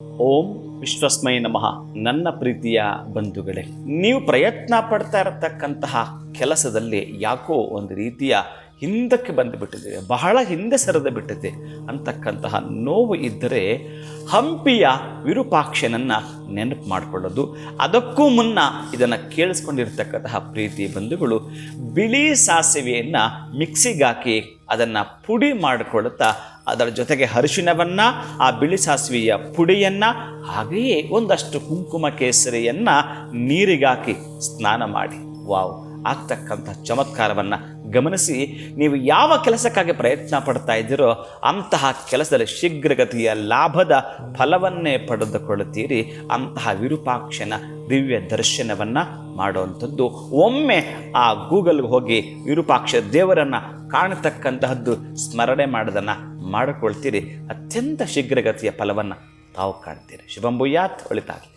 ಓಂ ವಿಶ್ವಸ್ಮೈ ನಮಃ. ನನ್ನ ಪ್ರೀತಿಯ ಬಂಧುಗಳೇ, ನೀವು ಪ್ರಯತ್ನ ಪಡ್ತಾ ಇರತಕ್ಕಂತಹ ಕೆಲಸದಲ್ಲಿ ಯಾಕೋ ಒಂದು ರೀತಿಯ ಹಿಂದಕ್ಕೆ ಬಂದುಬಿಟ್ಟಿದೆ, ಬಹಳ ಹಿಂದೆ ಸರಿದು ಬಿಟ್ಟಿದೆ ಅಂತಕ್ಕಂತಹ ನೋವು ಇದ್ದರೆ ಹಂಪಿಯ ವಿರೂಪಾಕ್ಷನನ್ನು ನೆನಪು ಮಾಡಿಕೊಳ್ಳೋದು. ಅದಕ್ಕೂ ಮುನ್ನ ಇದನ್ನು ಕೇಳಿಸ್ಕೊಂಡಿರ್ತಕ್ಕಂತಹ ಪ್ರೀತಿ ಬಂಧುಗಳು, ಬಿಳಿ ಸಾಸಿವೆಯನ್ನು ಮಿಕ್ಸಿಗಾಕಿ ಅದನ್ನು ಪುಡಿ ಮಾಡಿಕೊಳ್ತಾ ಅದರ ಜೊತೆಗೆ ಅರಿಶಿಣವನ್ನು, ಆ ಬಿಳಿ ಸಾಸಿವೆಯ ಪುಡಿಯನ್ನು, ಹಾಗೆಯೇ ಒಂದಷ್ಟು ಕುಂಕುಮ ಕೇಸರಿಯನ್ನು ನೀರಿಗಾಕಿ ಸ್ನಾನ ಮಾಡಿ. ವಾವ್, ಆಗ್ತಕ್ಕಂಥ ಚಮತ್ಕಾರವನ್ನು ಗಮನಿಸಿ. ನೀವು ಯಾವ ಕೆಲಸಕ್ಕಾಗಿ ಪ್ರಯತ್ನ ಪಡ್ತಾ ಇದ್ದೀರೋ ಅಂತಹ ಕೆಲಸದಲ್ಲಿ ಶೀಘ್ರಗತಿಯ ಲಾಭದ ಫಲವನ್ನೇ ಪಡೆದುಕೊಳ್ಳುತ್ತೀರಿ. ಅಂತಹ ವಿರೂಪಾಕ್ಷನ ದಿವ್ಯ ದರ್ಶನವನ್ನು ಮಾಡುವಂಥದ್ದು. ಒಮ್ಮೆ ಆ ಗೂಗಲ್ಗೆ ಹೋಗಿ ವಿರೂಪಾಕ್ಷ ದೇವರನ್ನು ಕಾಣತಕ್ಕಂತಹದ್ದು ಸ್ಮರಣೆ ಮಾಡೋದನ್ನು ಮಾಡಿಕೊಳ್ತೀರಿ. ಅತ್ಯಂತ ಶೀಘ್ರಗತಿಯ ಫಲವನ್ನು ತಾವು ಕಾಣ್ತೀರಿ. ಶುಭಂ ಭೂಯಾತ್. ಒಳಿತಾಗಲಿ.